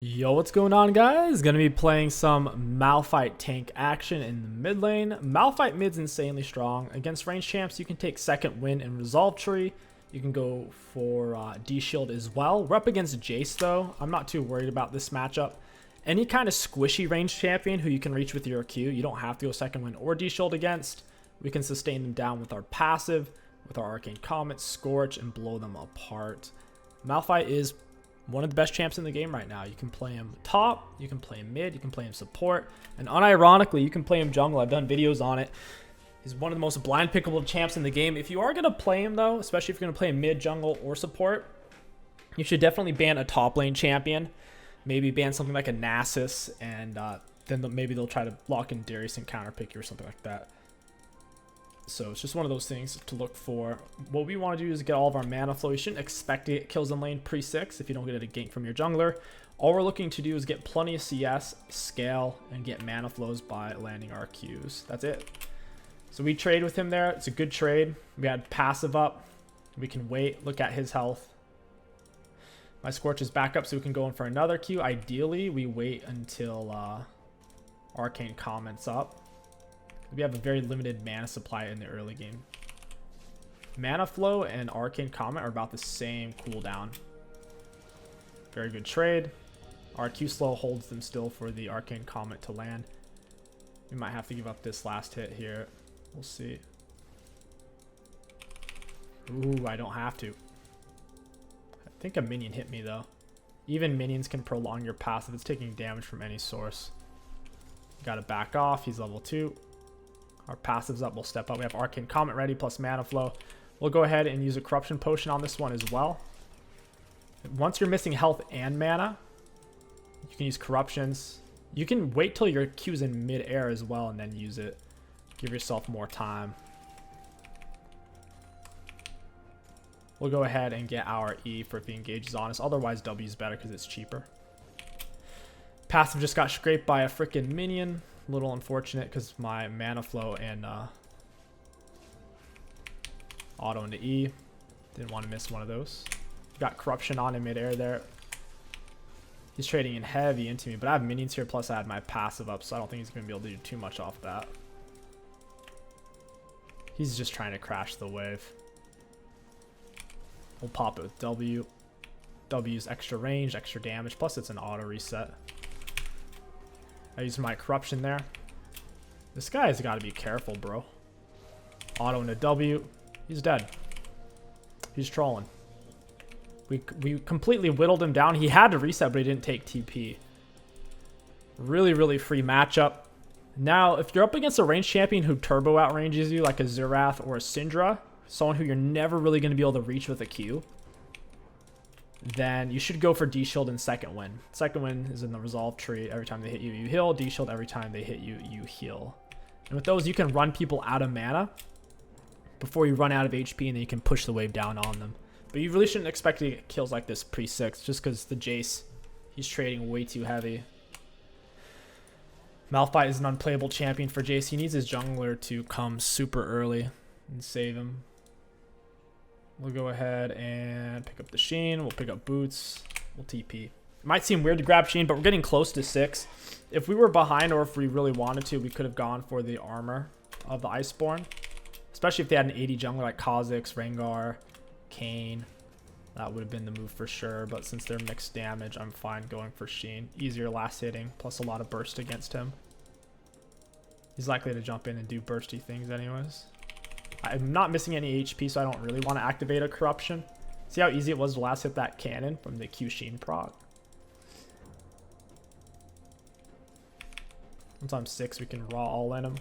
Yo, what's going on, guys? Gonna be playing some Malphite tank action in the mid lane. Malphite mid's insanely strong. Against range champs, you can take second win and resolve tree. You can go for D-shield as well. We're up against Jace though. I'm not too worried about this matchup. Any kind of squishy range champion who you can reach with your Q, you don't have to go second win or D-shield against. We can sustain them down with our passive, with our Arcane Comet, Scorch, and blow them apart. Malphite is one of the best champs in the game right now. You can play him top, you can play him mid, you can play him support, and unironically, you can play him jungle. I've done videos on it. He's one of the most blind pickable champs in the game. If you are going to play him though, especially if you're going to play him mid, jungle, or support, you should definitely ban a top lane champion. Maybe ban something like a Nasus, and then maybe they'll try to lock in Darius and counterpick you or something like that. So it's just one of those things to look for. What we want to do is get all of our mana flow. You shouldn't expect to get kills in lane pre-6 if you don't get a gank from your jungler. All we're looking to do is get plenty of CS, scale, and get mana flows by landing our Qs. That's it. So we trade with him there. It's a good trade. We had passive up. We can wait, look at his health. My Scorch is back up so we can go in for another Q. Ideally, we wait until Arcane Comet's up. We have a very limited mana supply in the early game. Mana flow and Arcane Comet are about the same cooldown. Very good trade. Our Q slow holds them still for the Arcane Comet to land. We might have to give up this last hit here. We'll see. Ooh, I don't have to. I think a minion hit me though. Even minions can prolong your passive. It's taking damage from any source. Gotta back off. He's level 2. Our passive's up, we'll step up. We have Arcane Comet ready, plus mana flow. We'll go ahead and use a Corruption Potion on this one as well. Once you're missing health and mana, you can use Corruptions. You can wait till your Q's in mid-air as well and then use it. Give yourself more time. We'll go ahead and get our E for if he engages on us. Otherwise, W is better because it's cheaper. Passive just got scraped by a freaking minion. A little unfortunate because my mana flow and auto into E. Didn't want to miss one of those. Got Corruption on in midair there. He's trading in heavy into me, but I have minions here, plus I had my passive up, so I don't think he's going to be able to do too much off that. He's just trying to crash the wave. We'll pop it with W. W's extra range, extra damage, plus it's an auto reset. I use my Corruption there. This guy's got to be careful, bro. Auto into W. He's dead. He's trolling. We completely whittled him down. He had to reset, but he didn't take TP. Really, really free matchup. Now, if you're up against a range champion who turbo outranges you, like a Xerath or a Syndra, someone who you're never really going to be able to reach with a Q, then you should go for D-shield and second win. Second win is in the resolve tree. Every time they hit you, you heal. D-shield, every time they hit you, you heal. And with those, you can run people out of mana before you run out of HP, and then you can push the wave down on them. But you really shouldn't expect to get kills like this pre-6, just because the Jace, he's trading way too heavy. Malphite is an unplayable champion for Jace. He needs his jungler to come super early and save him. We'll go ahead and pick up the Sheen. We'll pick up Boots. We'll TP. It might seem weird to grab Sheen, but we're getting close to 6. If we were behind, or if we really wanted to, we could have gone for the armor of the Iceborne. Especially if they had an 80 jungler like Kha'Zix, Rengar, Kayn. That would have been the move for sure. But since they're mixed damage, I'm fine going for Sheen. Easier last hitting, plus a lot of burst against him. He's likely to jump in and do bursty things anyways. I'm not missing any HP, so I don't really want to activate a Corruption. See how easy it was to last hit that cannon from the Q Sheen proc? Once I'm 6, we can raw all in him.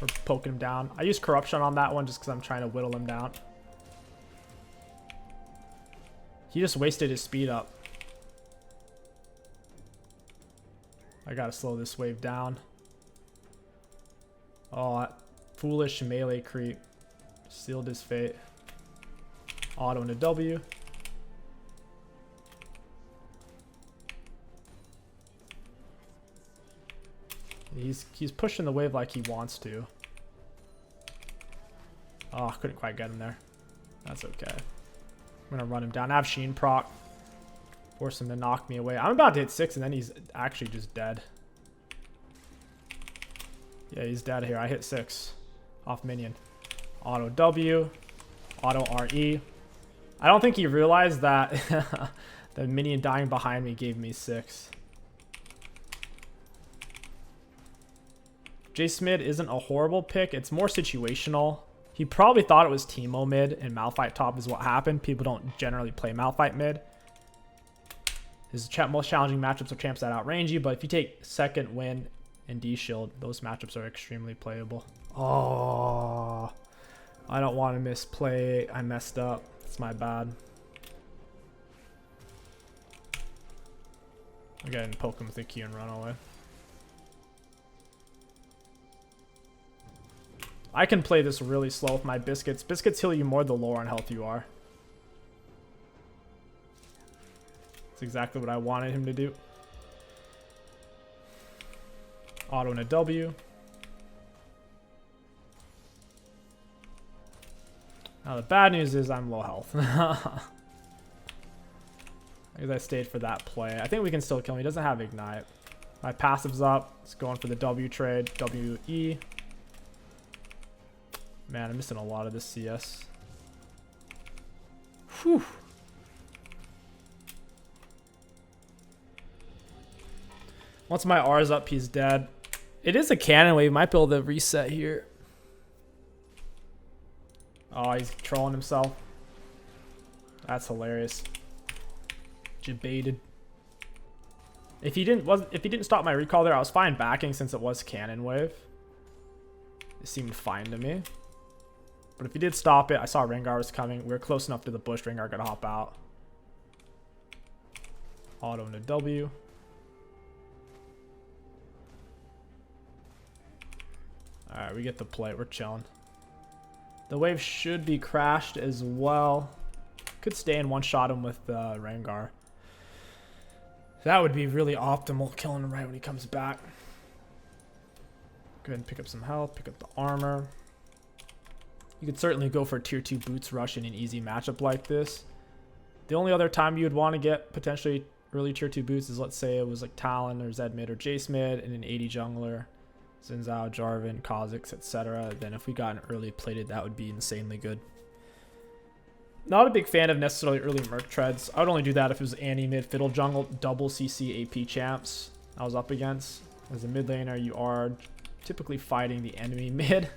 Or poking him down. I use Corruption on that one just because I'm trying to whittle him down. He just wasted his speed up. I gotta slow this wave down. Oh, that foolish melee creep. Sealed his fate. Auto into W. He's pushing the wave like he wants to. Oh, couldn't quite get him there. That's okay. I'm gonna run him down. I have Sheen proc. Force him to knock me away. I'm about to hit 6 and then he's actually just dead. Yeah, he's dead here. I hit 6 off minion. Auto W. Auto RE. I don't think he realized that the minion dying behind me gave me 6. Jace mid isn't a horrible pick. It's more situational. He probably thought it was Teemo mid and Malphite top is what happened. People don't generally play Malphite mid. His most challenging matchups are champs that outrange you, but if you take second win and D shield, those matchups are extremely playable. Oh, I don't want to misplay. I messed up. It's my bad. Again, poke him with the Q and run away. I can play this really slow with my biscuits. Biscuits heal you more the lower on health you are. That's exactly what I wanted him to do. Auto and a W. Now the bad news is I'm low health. Because I stayed for that play. I think we can still kill him. He doesn't have Ignite. My passive's up. It's going for the W trade. WE. Man, I'm missing a lot of this CS. Whew. Once my R's up, he's dead. It is a cannon wave. Might be able to reset here. Oh, he's trolling himself. That's hilarious. Debated. If he didn't stop my recall there, I was fine backing since it was cannon wave. It seemed fine to me. But if he did stop it, I saw Rengar was coming. We were close enough to the bush. Rengar could hop out. Auto into W. Alright, we get the play. We're chilling. The wave should be crashed as well. Could stay and one-shot him with Rengar. That would be really optimal, killing him right when he comes back. Go ahead and pick up some health, pick up the armor. You could certainly go for tier 2 boots rush in an easy matchup like this. The only other time you would want to get potentially early tier 2 boots is, let's say it was like Talon or Zed mid or Jace mid and an 80 jungler. Xin Zhao, Jarvan, Kha'Zix, etc. Then if we got an early plated, that would be insanely good. Not a big fan of necessarily early Merc treads. I would only do that if it was Annie mid, Fiddle jungle, double CC AP champs I was up against. As a mid laner, you are typically fighting the enemy mid,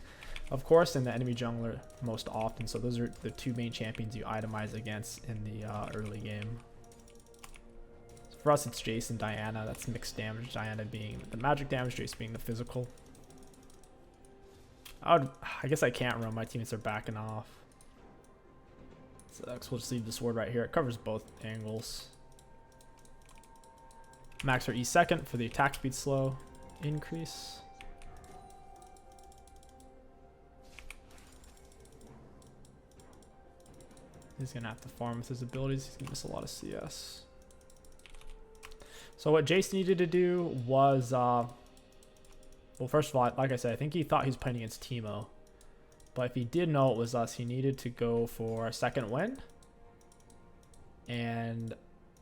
of course, and the enemy jungler most often. So those are the two main champions you itemize against in the early game. So for us, it's Jace and Diana. That's mixed damage. Diana being the magic damage, Jace being the physical. I guess I can't run. My teammates are backing off. So we'll just leave the sword right here. It covers both angles. Max for E second for the attack speed slow increase. He's going to have to farm with his abilities. He's going to miss a lot of CS. So what Jace needed to do was, well, first of all, like I said, I think he thought he was playing against Teemo. But if he did know it was us, he needed to go for a second win. And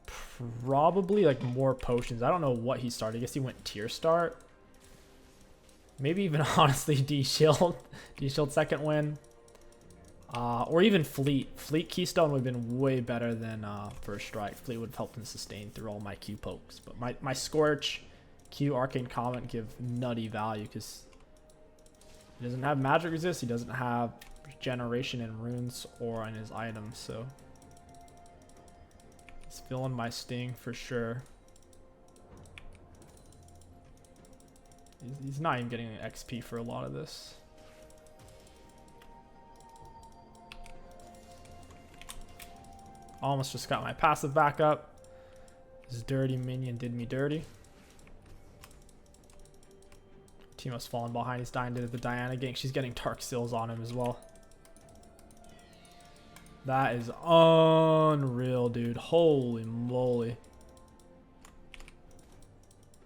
probably like more potions. I don't know what he started. I guess he went tier start. Maybe even honestly D-Shield. D-Shield second win. Or even Fleet. Fleet Keystone would have been way better than First Strike. Fleet would have helped him sustain through all my Q pokes. But my Scorch, Q, Arcane Comment give nutty value because he doesn't have magic resist. He doesn't have regeneration in runes or in his items. So he's feeling my sting for sure. He's not even getting an XP for a lot of this. Almost just got my passive back up. This dirty minion did me dirty. Teemo's falling behind. He's dying to the Diana gank. She's getting Tark Seals on him as well. That is unreal, dude. Holy moly.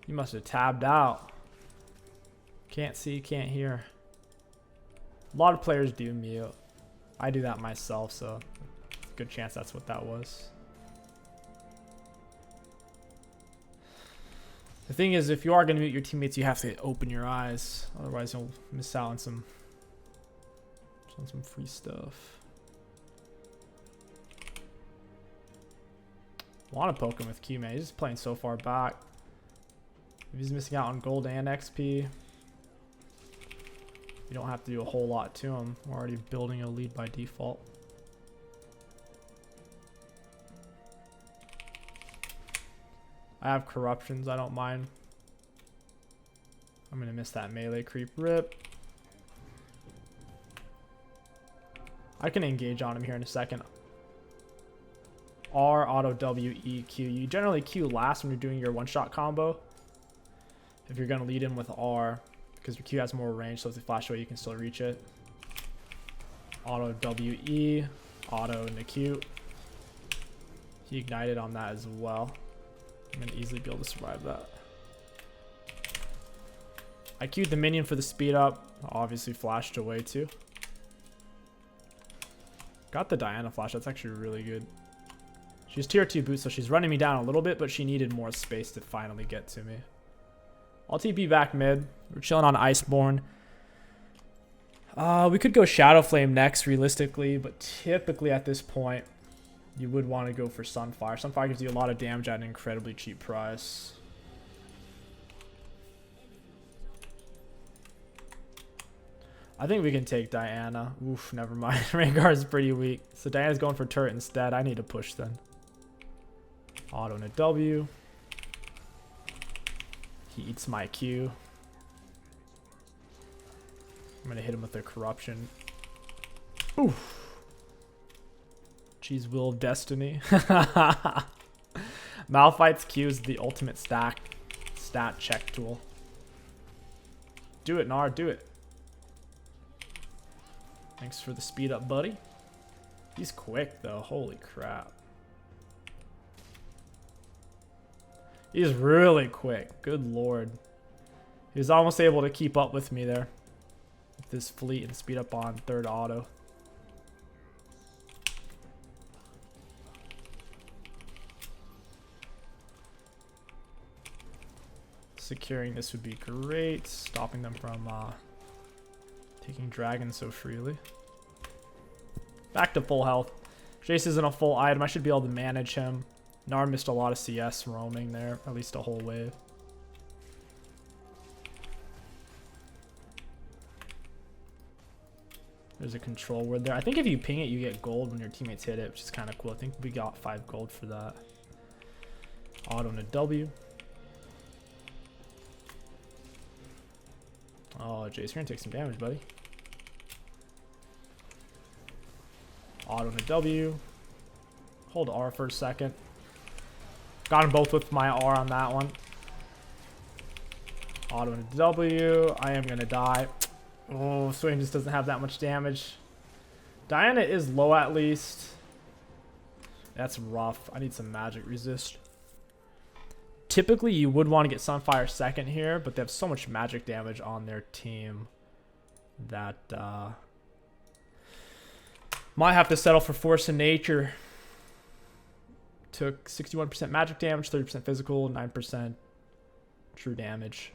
He must have tabbed out. Can't see, can't hear. A lot of players do mute. I do that myself, so good chance that's what that was. The thing is, if you are going to mute your teammates, you have to open your eyes. Otherwise, you'll miss out on some free stuff. Want to poke him with Q, man. He's just playing so far back. If he's missing out on gold and XP, you don't have to do a whole lot to him. We're already building a lead by default. I have corruptions, I don't mind. I'm gonna miss that melee creep. Rip. I can engage on him here in a second. R, auto W, E, Q. You generally Q last when you're doing your one-shot combo. If you're gonna lead in with R, because your Q has more range, so if they flash away, you can still reach it. Auto W, E, auto into Q. He ignited on that as well. I'm gonna easily be able to survive that. I queued the minion for the speed up. Obviously flashed away too. Got the Diana flash. That's actually really good. She's tier 2 boots, so she's running me down a little bit, but she needed more space to finally get to me. I'll TP back mid. We're chilling on Iceborne. We could go Shadow Flame next, realistically, but typically at this point, you would want to go for Sunfire. Sunfire gives you a lot of damage at an incredibly cheap price. I think we can take Diana. Oof, never mind. Rengar is pretty weak. So Diana's going for turret instead. I need to push then. Auto and a W. He eats my Q. I'm going to hit him with a corruption. Oof. Jeez, Will of Destiny. Malphite's Q is the ultimate stat check tool. Do it, Nar. Do it. Thanks for the speed up, buddy. He's quick, though. Holy crap. He's really quick. Good lord. He was almost able to keep up with me there. With this fleet and speed up on third auto. Securing this would be great. Stopping them from taking dragon so freely. Back to full health. Jace isn't a full item. I should be able to manage him. Nar missed a lot of CS roaming there. At least a whole wave. There's a control word there. I think if you ping it, you get gold when your teammates hit it, which is kind of cool. I think we got 5 gold for that. Auto and a W. Oh, Jace, you're gonna take some damage, buddy. Auto and a W. Hold R for a second. Got them both with my R on that one. Auto and a W. I am gonna die. Oh, Swain just doesn't have that much damage. Diana is low at least. That's rough. I need some magic resist. Typically, you would want to get Sunfire second here, but they have so much magic damage on their team that might have to settle for Force of Nature. Took 61% magic damage, 30% physical, 9% true damage.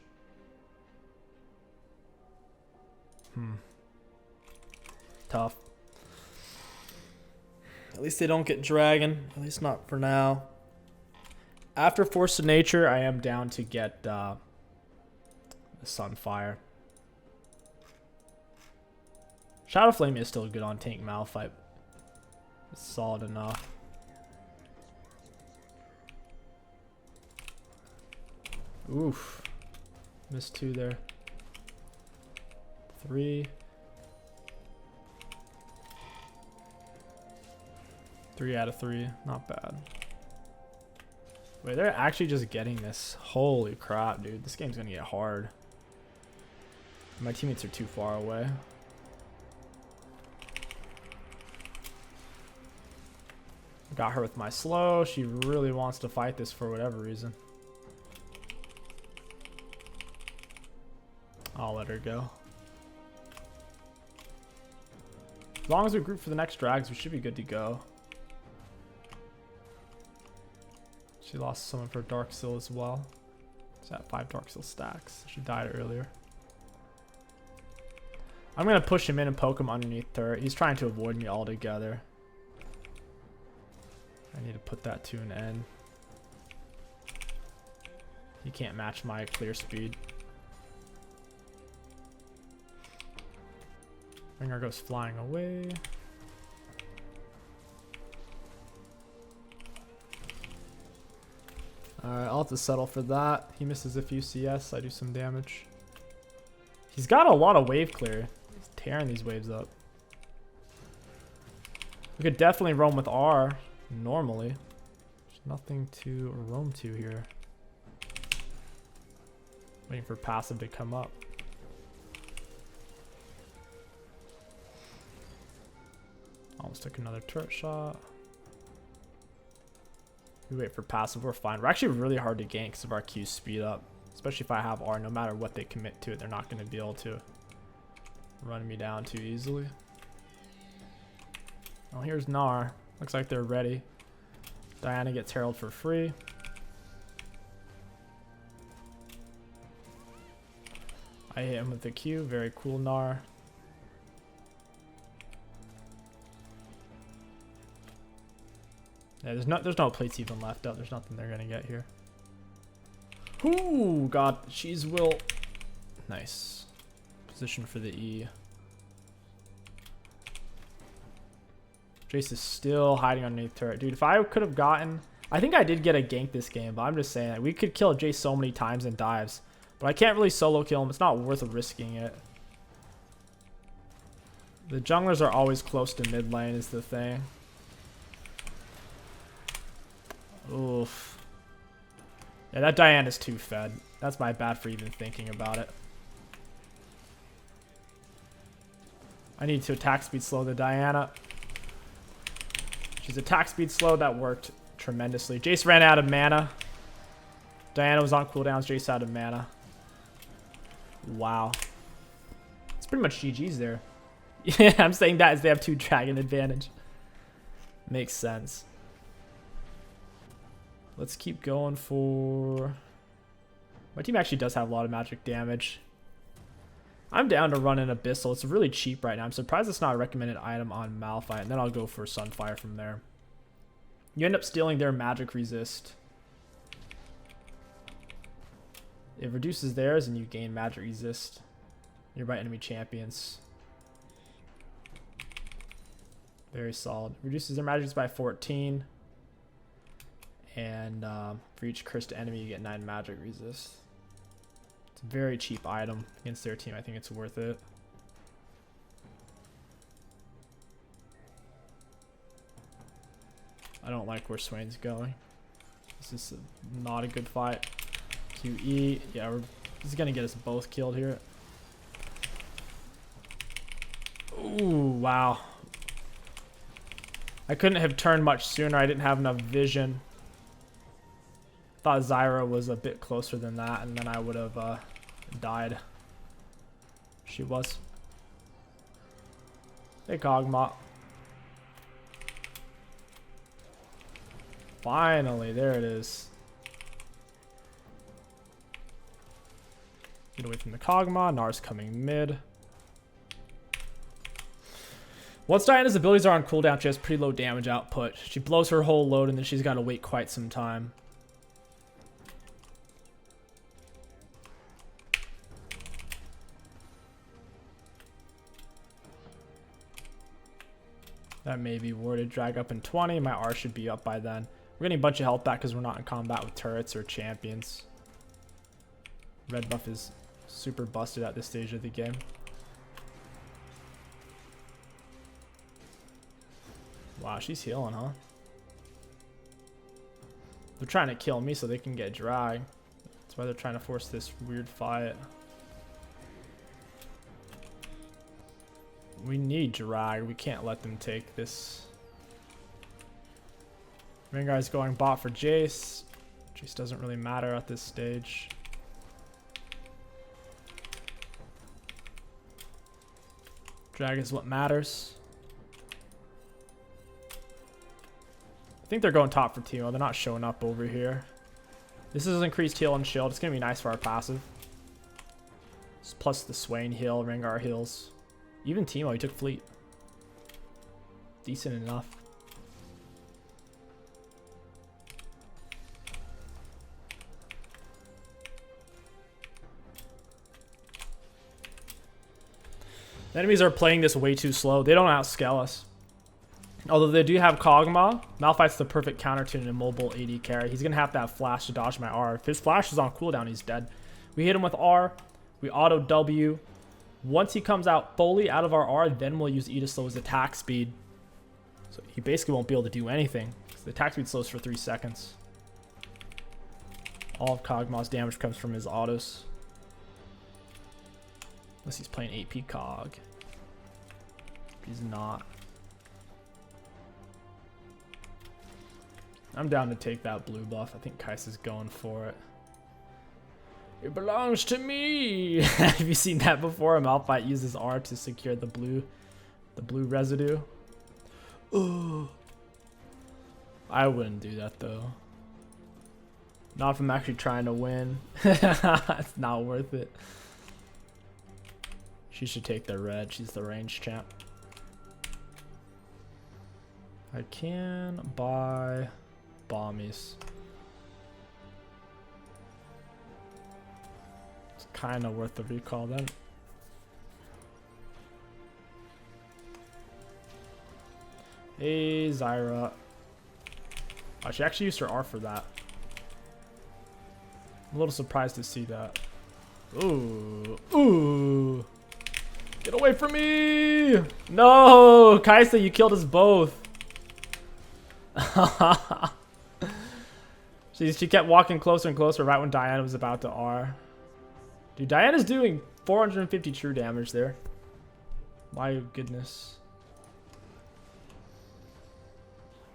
Tough. At least they don't get dragon. At least not for now. After Force of Nature, I am down to get the Sunfire. Shadow Flame is still good on tank Malphite. It's solid enough. Oof. Missed 2 there. 3. 3 out of 3. Not bad. Wait, they're actually just getting this. Holy crap, dude. This game's gonna get hard. My teammates are too far away. Got her with my slow. She really wants to fight this for whatever reason. I'll let her go. As long as we group for the next drags, we should be good to go. She lost some of her Dark Seal as well. Is that 5 Dark Seal stacks? She died earlier. I'm going to push him in and poke him underneath turret. He's trying to avoid me altogether. I need to put that to an end. He can't match my clear speed. Ringer goes flying away. Alright, I'll have to settle for that. He misses a few CS. I do some damage. He's got a lot of wave clear. He's tearing these waves up. We could definitely roam with R normally. There's nothing to roam to here. Waiting for passive to come up. Almost took another turret shot. We wait for passive, we're fine. We're actually really hard to gank because of our Q speed up. Especially if I have R, no matter what they commit to it, they're not going to be able to run me down too easily. Oh, here's Gnar. Looks like they're ready. Diana gets Herald for free. I hit him with the Q. Very cool, Gnar. Yeah, there's no plates even left up. There's nothing they're gonna get here. Ooh, God, she's will. Nice. Position for the E. Jace is still hiding underneath turret. Dude, if I could have gotten... I think I did get a gank this game, but I'm just saying that we could kill Jace so many times in dives. But I can't really solo kill him. It's not worth risking it. The junglers are always close to mid lane is the thing. Oof. Yeah, that Diana's too fed. That's my bad for even thinking about it. I need to attack speed slow the Diana. She's attack speed slow. That worked tremendously. Jace ran out of mana. Diana was on cooldowns. Jace out of mana. Wow. It's pretty much GG's there. Yeah, I'm saying that as they have 2 dragon advantage. Makes sense. Let's keep going for... My team actually does have a lot of magic damage. I'm down to run an Abyssal. It's really cheap right now. I'm surprised it's not a recommended item on Malphite. And then I'll go for Sunfire from there. You end up stealing their magic resist. It reduces theirs and you gain magic resist. Nearby enemy champions. Very solid. Reduces their magic resist by 14. And for each cursed enemy you get 9 magic resist. It's a very cheap item against their team. I think it's worth it. I don't like where Swain's going. This is not a good fight. QE. Yeah, this is going to get us both killed here. Ooh, wow. I couldn't have turned much sooner. I didn't have enough vision. Thought Zyra was a bit closer than that, and then I would have died. She was. Hey, Kog'Maw. Finally, there it is. Get away from the Kog'Maw. Gnar's coming mid. Once Diana's abilities are on cooldown, she has pretty low damage output. She blows her whole load, and then she's got to wait quite some time. That may be worded. Drag up in 20. My R should be up by then. We're getting a bunch of health back because we're not in combat with turrets or champions. Red buff is super busted at this stage of the game. Wow, she's healing, huh? They're trying to kill me so they can get drag. That's why they're trying to force this weird fight. We need drag. We can't let them take this. Rengar's going bot for Jace. Jace doesn't really matter at this stage. Drag is what matters. I think they're going top for Teemo. They're not showing up over here. This is increased heal and shield. It's going to be nice for our passive. Plus the Swain heal, Rengar heals. Even Teemo, he took fleet. Decent enough. The enemies are playing this way too slow. They don't outscale us. Although they do have Kog'Maw. Malphite's the perfect counter to an immobile AD carry. He's going to have flash to dodge my R. If his flash is on cooldown, he's dead. We hit him with R. We auto W. Once he comes out fully out of our R, then we'll use E to slow his attack speed. So he basically won't be able to do anything. The attack speed slows for 3 seconds. All of Kog'Maw's damage comes from his autos. Unless he's playing AP Cog. He's not. I'm down to take that blue buff. I think Kai'Sa's going for it. It belongs to me. Have you seen that before? Malphite uses R to secure the blue residue. Ugh. I wouldn't do that though. Not if I'm actually trying to win. It's not worth it. She should take the red. She's the range champ. I can buy bombies. It's kind of worth the recall then. Hey, Zyra. Oh, she actually used her R for that. I'm a little surprised to see that. Ooh. Ooh. Get away from me! No! Kai'Sa, you killed us both. She kept walking closer and closer right when Diana was about to R. Dude, Diana's doing 450 true damage there. My goodness.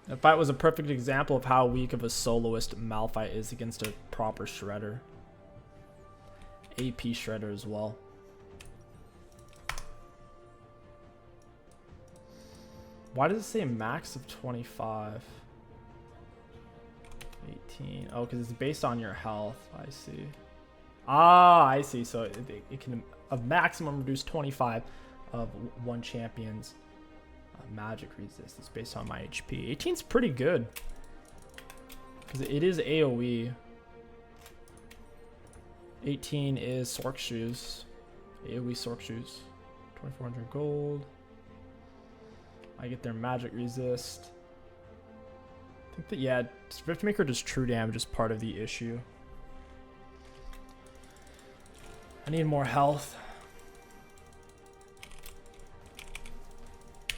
That fight was a perfect example of how weak of a soloist Malphite is against a proper shredder. AP shredder as well. Why does it say max of 25? 18. Oh, because it's based on your health. I see. Ah, I see. So it can a maximum reduce 25 of one champion's magic resist. It's based on my HP. 18's pretty good because it is AoE. 18 is Sork Shoes. AoE Sork Shoes. 2400 gold. I get their magic resist. I think that, yeah, Riftmaker does true damage is part of the issue. I need more health.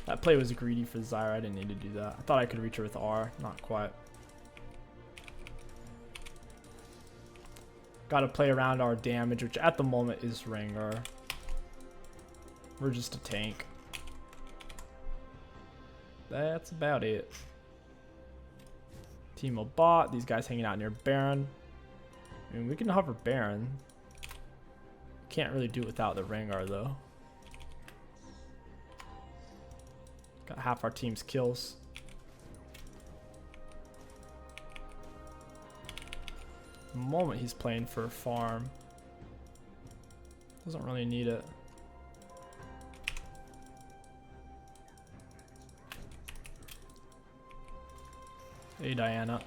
That play was greedy for Zyra. I didn't need to do that. I thought I could reach her with R. Not quite. Gotta play around our damage, which at the moment is Rengar. We're just a tank. That's about it. Teemo bot. These guys hanging out near Baron. I mean, we can hover Baron. Can't really do it without the Rengar though. Got half our team's kills. The moment he's playing for farm. Doesn't really need it. Hey, Diana.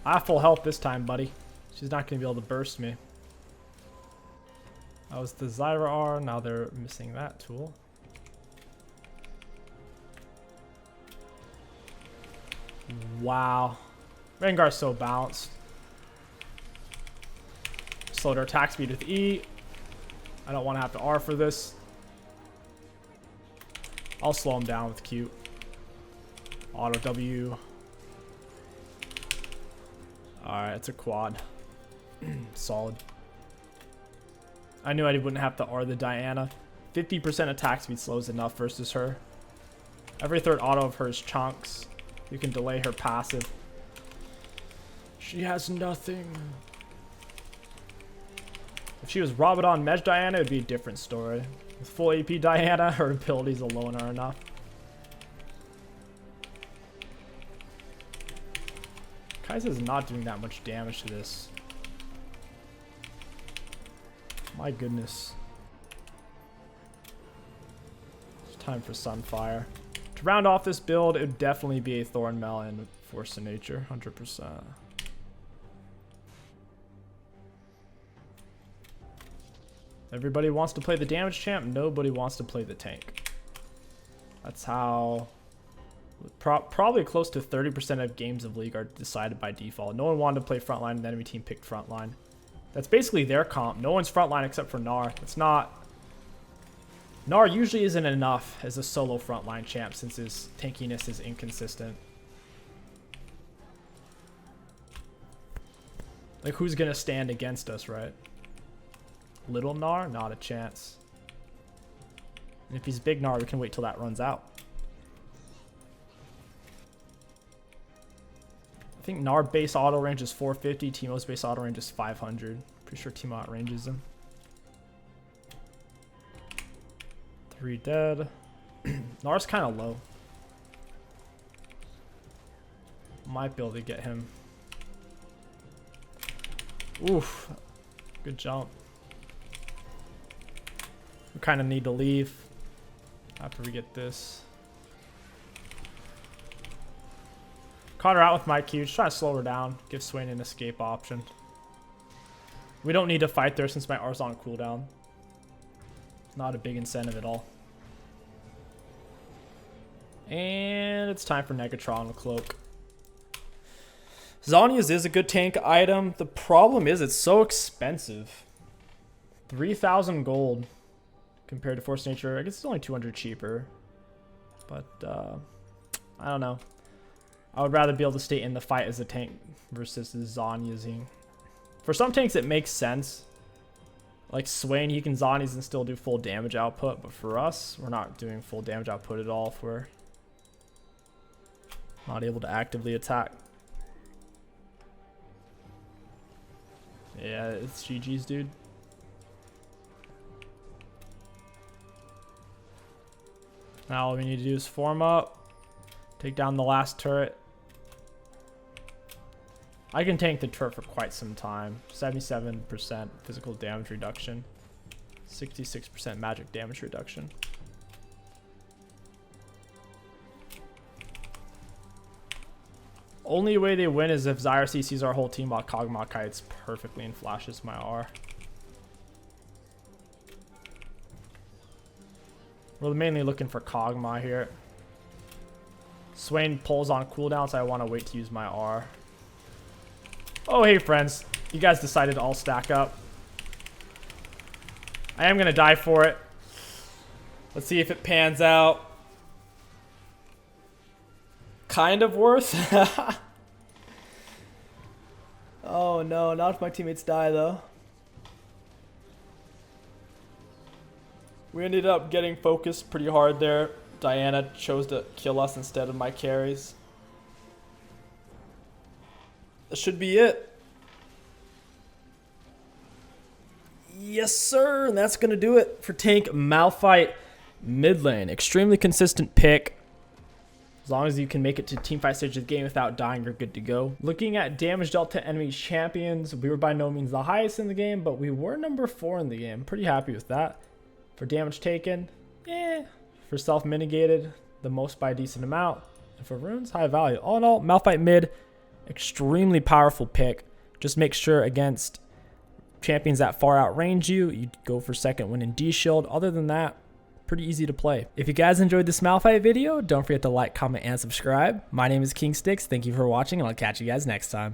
I have full health this time, buddy. She's not going to be able to burst me. That was the Zyra R. Now they're missing that tool. Wow. Rengar's so balanced. Slowed our attack speed with E. I don't want to have to R for this. I'll slow him down with Q. Auto W. Alright, it's a quad. Solid. I knew I wouldn't have to R the Diana. 50% attack speed slows enough versus her. Every third auto of hers chunks. You can delay her passive. She has nothing. If she was Rabadon Mej Diana, it would be a different story. With full AP Diana, her abilities alone are enough. Kai'Sa's not doing that much damage to this. My goodness. It's time for Sunfire. To round off this build, it would definitely be a Thornmail and Force of Nature, 100%. Everybody wants to play the damage champ, nobody wants to play the tank. That's how probably close to 30% of games of League are decided by default. No one wanted to play frontline and the enemy team picked frontline. That's basically their comp. No one's frontline except for Gnar. It's not... Gnar usually isn't enough as a solo frontline champ since his tankiness is inconsistent. Like, who's gonna stand against us, right? Little Gnar? Not a chance. And if he's big Gnar, we can wait till that runs out. I think Gnar base auto range is 450. Teemo's base auto range is 500. Pretty sure Teemo outranges him. 3 dead. Gnar's kind of low. Might be able to get him. Oof. Good jump. We kind of need to leave after we get this. Caught her out with my Q. Just trying to slow her down. Give Swain an escape option. We don't need to fight there since my R's on cooldown. Not a big incentive at all. And it's time for Negatron Cloak. Zhonya's is a good tank item. The problem is it's so expensive. 3,000 gold compared to Force Nature. I guess it's only 200 cheaper. But I don't know. I would rather be able to stay in the fight as a tank versus Zhonya's. For some tanks it makes sense. Like Swain, he can Zhonya's and still do full damage output. But for us, we're not doing full damage output at all if we're not able to actively attack. Yeah, it's GG's, dude. Now all we need to do is form up, take down the last turret. I can tank the turret for quite some time. 77% physical damage reduction, 66% magic damage reduction. Only way they win is if Zyra CCs our whole team while Kog'Maw kites perfectly and flashes my R. We're mainly looking for Kog'Maw here. Swain pulls on cooldown, so I want to wait to use my R. Oh, hey friends. You guys decided to all stack up. I am going to die for it. Let's see if it pans out. Kind of worth. Oh no, not if my teammates die though. We ended up getting focused pretty hard there. Diana chose to kill us instead of my carries. That should be it. Yes sir, and that's gonna do it for tank Malphite mid lane. Extremely consistent pick. As long as you can make it to teamfight stage of the game without dying, you're good to go. Looking at damage dealt to enemy champions, we were by no means the highest in the game, but we were number 4 in the game. Pretty happy with that. For damage taken, for self-mitigated, the most by a decent amount. And for runes, high value. All in all, Malphite mid, extremely powerful pick. Just make sure against champions that far outrange you, you go for second win in D-Shield. Other than that, pretty easy to play. If you guys enjoyed this Malphite video, don't forget to like, comment, and subscribe. My name is King Sticks. Thank you for watching, and I'll catch you guys next time.